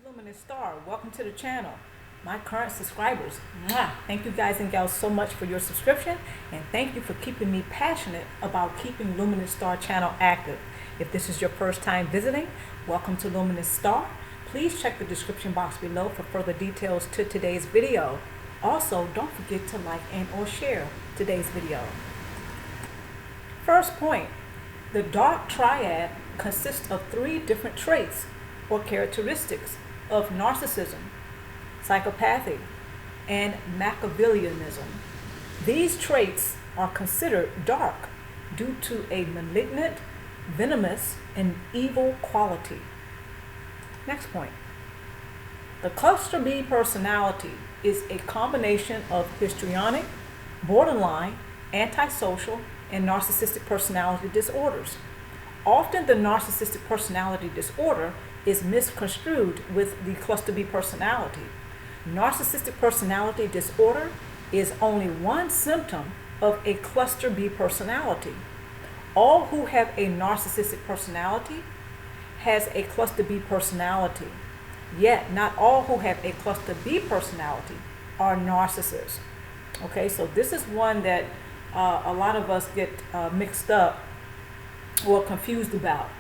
Luminousz Star. Welcome to the channel. My current subscribers, thank you guys and gals so much for your subscription, and thank you for keeping me passionate about keeping Luminousz Star channel active. If this is your first time visiting, welcome to Luminousz Star. Please check the description box below for further details to today's video. Also, don't forget to like and or share today's video. First point, the dark triad consists of 3 different traits or characteristics of narcissism, psychopathy, and Machiavellianism. These traits are considered dark due to a malignant, venomous, and evil quality. Next point. The cluster B personality is a combination of histrionic, borderline, antisocial, and narcissistic personality disorders. Often the narcissistic personality disorder is misconstrued with the cluster B personality. Narcissistic personality disorder is only one symptom of a cluster B personality. All who have a narcissistic personality has a cluster B personality, yet not all who have a cluster B personality are narcissists. Okay, so this is one that a lot of us get mixed up or confused about.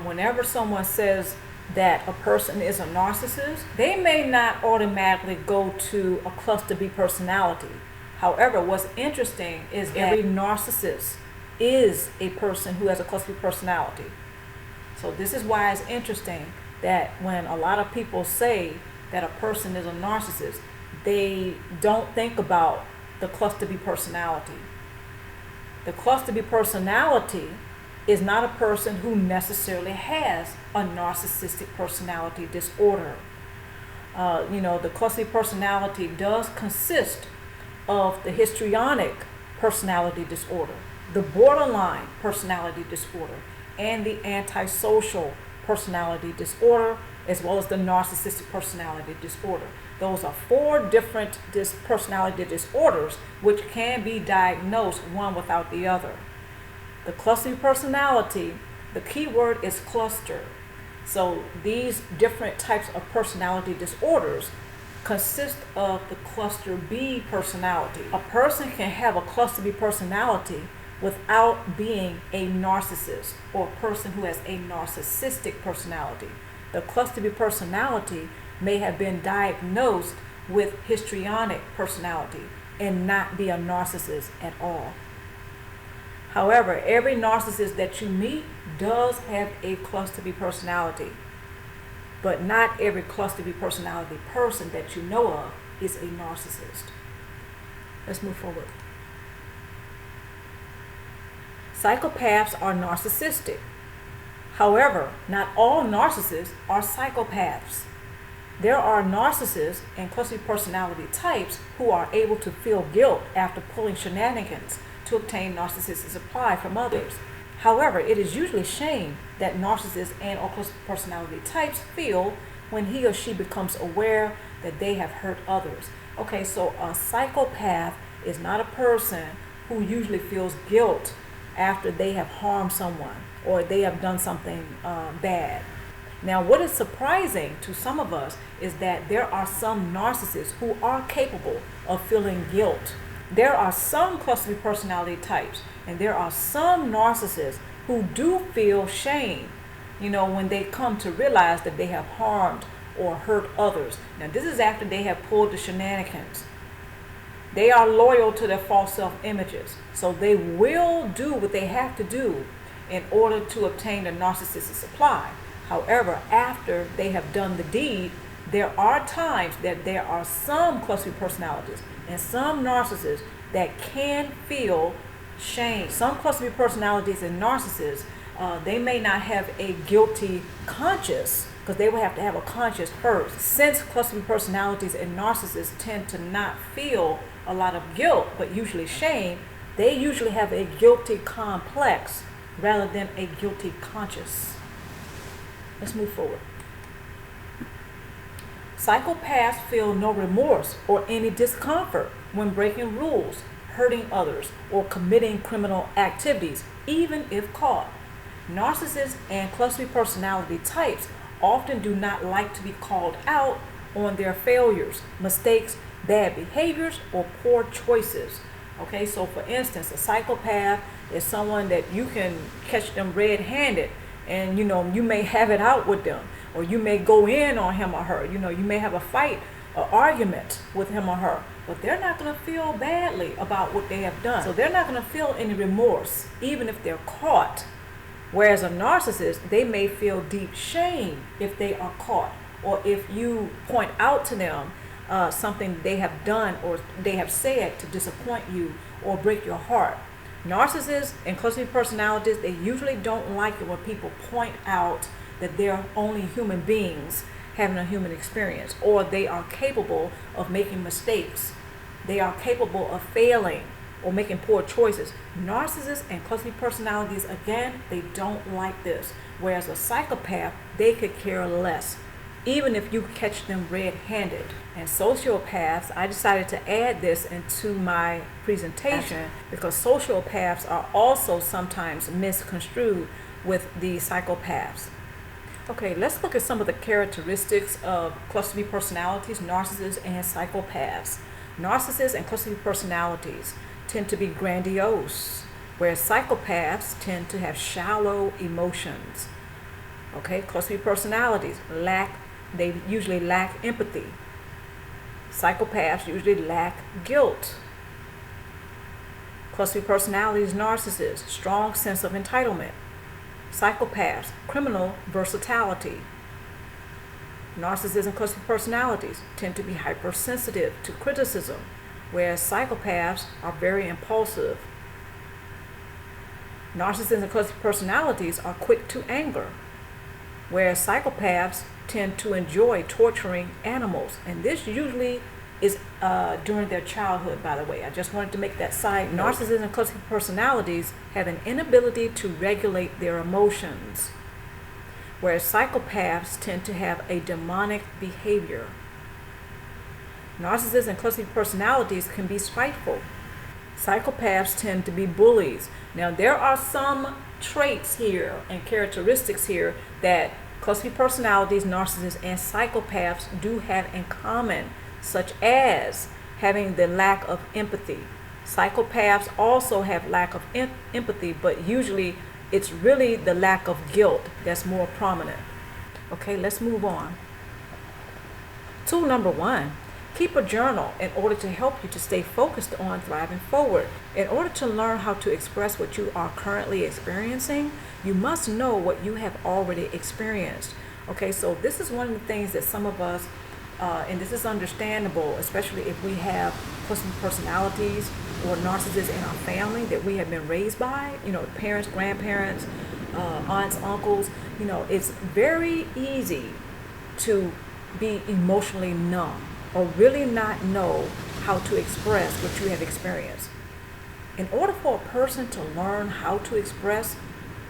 Whenever someone says that a person is a narcissist, they may not automatically go to a cluster B personality. However, what's interesting is every narcissist is a person who has a cluster B personality. So this is why it's interesting that when a lot of people say that a person is a narcissist, they don't think about the cluster B personality. The cluster B personality is not a person who necessarily has a narcissistic personality disorder. The cluster B personality does consist of the histrionic personality disorder, the borderline personality disorder, and the antisocial personality disorder, as well as the narcissistic personality disorder. Those are 4 different personality disorders which can be diagnosed one without the other. The cluster B personality, the key word is cluster. So these different types of personality disorders consist of the cluster B personality. A person can have a cluster B personality without being a narcissist or a person who has a narcissistic personality. The cluster B personality may have been diagnosed with histrionic personality and not be a narcissist at all. However, every narcissist that you meet does have a cluster B personality, but not every cluster B personality person that you know of is a narcissist. Let's move forward. Psychopaths are narcissistic. However, not all narcissists are psychopaths. There are narcissists and cluster B personality types who are able to feel guilt after pulling shenanigans to obtain narcissistic supply from others. However, it is usually shame that narcissists and or cluster B personality types feel when he or she becomes aware that they have hurt others. Okay, so a psychopath is not a person who usually feels guilt after they have harmed someone or they have done something bad. Now, what is surprising to some of us is that there are some narcissists who are capable of feeling guilt. There are some cluster B personality types, and there are some narcissists who do feel shame, when they come to realize that they have harmed or hurt others. Now, this is after they have pulled the shenanigans. They are loyal to their false self-images, so they will do what they have to do in order to obtain the narcissistic supply. However, after they have done the deed, there are times that there are some cluster B personalities and some narcissists that can feel shame. Some cluster B personalities and narcissists, they may not have a guilty conscience, because they would have to have a conscience first. Since cluster B personalities and narcissists tend to not feel a lot of guilt, but usually shame, they usually have a guilty complex rather than a guilty conscience. Let's move forward. Psychopaths feel no remorse or any discomfort when breaking rules, hurting others, or committing criminal activities, even if caught. Narcissists and cluster B personality types often do not like to be called out on their failures, mistakes, bad behaviors, or poor choices. Okay, so for instance, a psychopath is someone that you can catch them red-handed, and you may have it out with them, or you may go in on him or her. You may have a fight, an argument with him or her, but they're not going to feel badly about what they have done. So they're not going to feel any remorse, even if they're caught. Whereas a narcissist, they may feel deep shame if they are caught, or if you point out to them something they have done or they have said to disappoint you or break your heart. Narcissists and cluster personalities, they usually don't like it when people point out that they're only human beings having a human experience, or they are capable of making mistakes. They are capable of failing or making poor choices. Narcissists and cluster personalities, again, they don't like this. Whereas a psychopath, they could care less, even if you catch them red-handed. And sociopaths, I decided to add this into my presentation because sociopaths are also sometimes misconstrued with the psychopaths. Okay, let's look at some of the characteristics of cluster B personalities, narcissists, and psychopaths. Narcissists and cluster B personalities tend to be grandiose, whereas psychopaths tend to have shallow emotions. Okay, cluster B personalities they usually lack empathy. Psychopaths usually lack guilt. Cluster B personalities, narcissists, strong sense of entitlement. Psychopaths, criminal versatility. Narcissists and cluster B personalities tend to be hypersensitive to criticism, whereas psychopaths are very impulsive. Narcissists and cluster B personalities are quick to anger, whereas psychopaths tend to enjoy torturing animals. And this usually is during their childhood, by the way. I just wanted to make that side note. Narcissists and cluster B personalities have an inability to regulate their emotions, whereas psychopaths tend to have a demonic behavior. Narcissists and cluster B personalities can be spiteful. Psychopaths tend to be bullies. Now, there are some traits here and characteristics here that cluster B personalities, narcissists, and psychopaths do have in common, such as having the lack of empathy. Psychopaths also have lack of empathy, but usually it's really the lack of guilt that's more prominent. Okay, let's move on. Tool number 1. Keep a journal in order to help you to stay focused on thriving forward. In order to learn how to express what you are currently experiencing, you must know what you have already experienced. Okay, so this is one of the things that some of us, and this is understandable, especially if we have personalities or narcissists in our family that we have been raised by, parents, grandparents, aunts, uncles. It's very easy to be emotionally numb or really not know how to express what you have experienced. In order for a person to learn how to express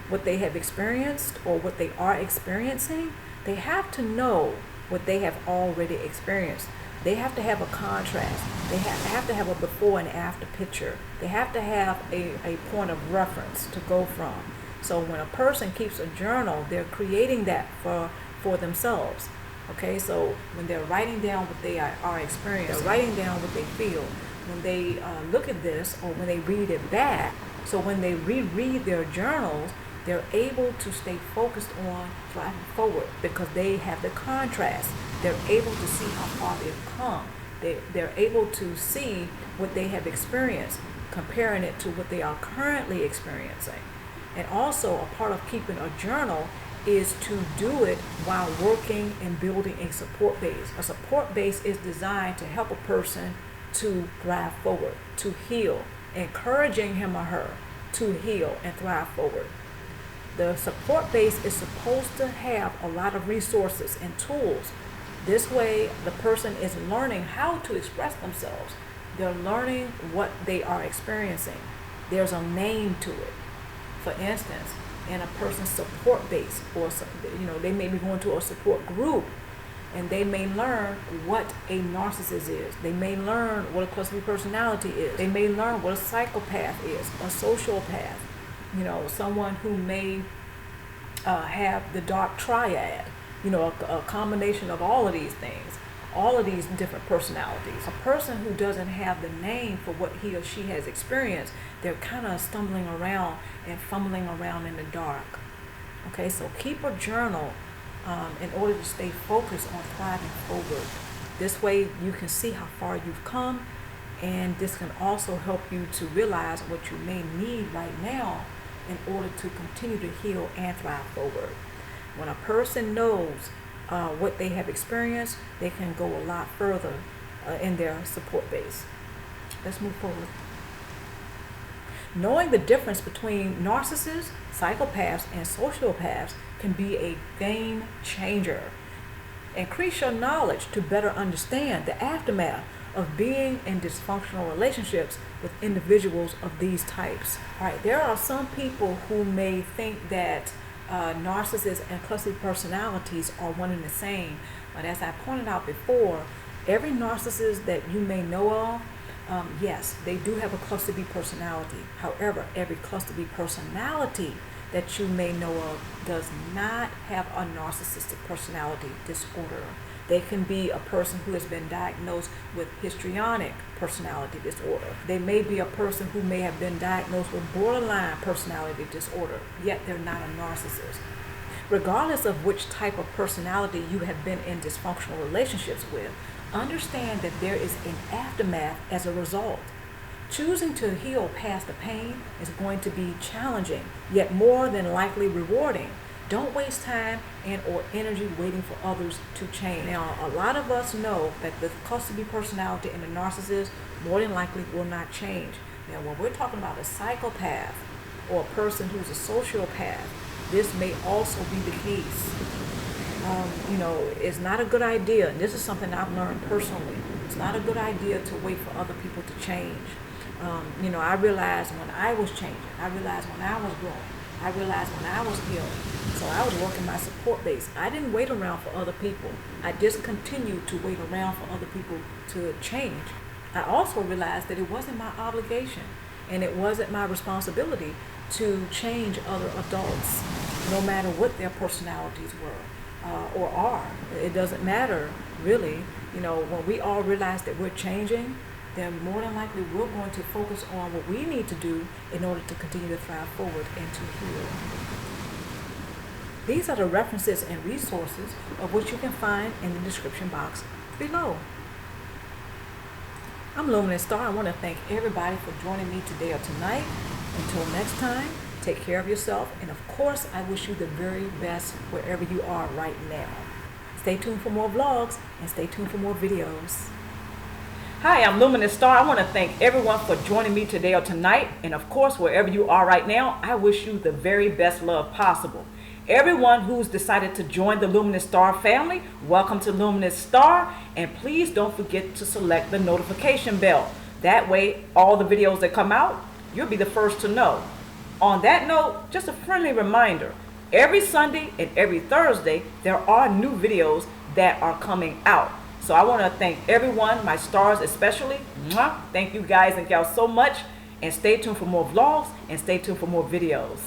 what they have experienced or what they are experiencing, they have to know what they have already experienced. They have to have a contrast. They have to have a before and after picture. They have to have a point of reference to go from. So when a person keeps a journal, they're creating that for themselves. Okay, so when they're writing down what they are experiencing, they're writing down what they feel. When they look at this or when they read it back, so when they reread their journals, they're able to stay focused on driving forward because they have the contrast. They're able to see how far they've come. They're able to see what they have experienced, comparing it to what they are currently experiencing. And also a part of keeping a journal is to do it while working and building a support base. A support base is designed to help a person to thrive forward, to heal, encouraging him or her to heal and thrive forward. The support base is supposed to have a lot of resources and tools. This way, the person is learning how to express themselves. They're learning what they are experiencing. There's a name to it. For instance, in a person's support base, or they may be going to a support group, and they may learn what a narcissist is. They may learn what a cluster B personality is. They may learn what a psychopath is, a sociopath. Someone who may have the dark triad. a combination of all of these things, all of these different personalities. A person who doesn't have the name for what he or she has experienced, they're kind of stumbling around and fumbling around in the dark. Okay, so keep a journal in order to stay focused on thriving forward. This way you can see how far you've come, and this can also help you to realize what you may need right now in order to continue to heal and thrive forward. When a person knows what they have experienced, they can go a lot further in their support base. Let's move forward. Knowing the difference between narcissists, psychopaths, and sociopaths can be a game changer. Increase your knowledge to better understand the aftermath of being in dysfunctional relationships with individuals of these types. All right, there are some people who may think that narcissists and cluster personalities are one and the same, but as I pointed out before, every narcissist that you may know of, yes, they do have a cluster B personality. However, every cluster B personality that you may know of does not have a narcissistic personality disorder. They can be a person who has been diagnosed with histrionic personality disorder. They may be a person who may have been diagnosed with borderline personality disorder, yet they're not a narcissist. Regardless of which type of personality you have been in dysfunctional relationships with, understand that there is an aftermath as a result. Choosing to heal past the pain is going to be challenging, yet more than likely rewarding. Don't waste time and or energy waiting for others to change. Now, a lot of us know that the cluster B personality and the narcissist more than likely will not change. Now, when we're talking about a psychopath or a person who's a sociopath, this may also be the case. It's not a good idea, and this is something I've learned personally. It's not a good idea to wait for other people to change. I realized when I was changing, I realized when I was growing, I realized when I was healing. So I was working my support base. I didn't wait around for other people. I discontinued to wait around for other people to change. I also realized that it wasn't my obligation and it wasn't my responsibility to change other adults, no matter what their personalities were or are. It doesn't matter, really. When we all realize that we're changing, then more than likely we're going to focus on what we need to do in order to continue to thrive forward and to heal. These are the references and resources of which you can find in the description box below. I'm Luminousz Star. I want to thank everybody for joining me today or tonight. Until next time, take care of yourself, and of course, I wish you the very best wherever you are right now. Stay tuned for more vlogs and stay tuned for more videos. Hi, I'm Luminousz Star. I want to thank everyone for joining me today or tonight, and of course, wherever you are right now, I wish you the very best love possible. Everyone who's decided to join the Luminousz Star family, welcome to Luminousz Star, and please don't forget to select the notification bell. That way, all the videos that come out, you'll be the first to know. On that note, just a friendly reminder, every Sunday and every Thursday, there are new videos that are coming out. So I want to thank everyone, my stars especially. Thank you guys and gals so much, and stay tuned for more vlogs and stay tuned for more videos.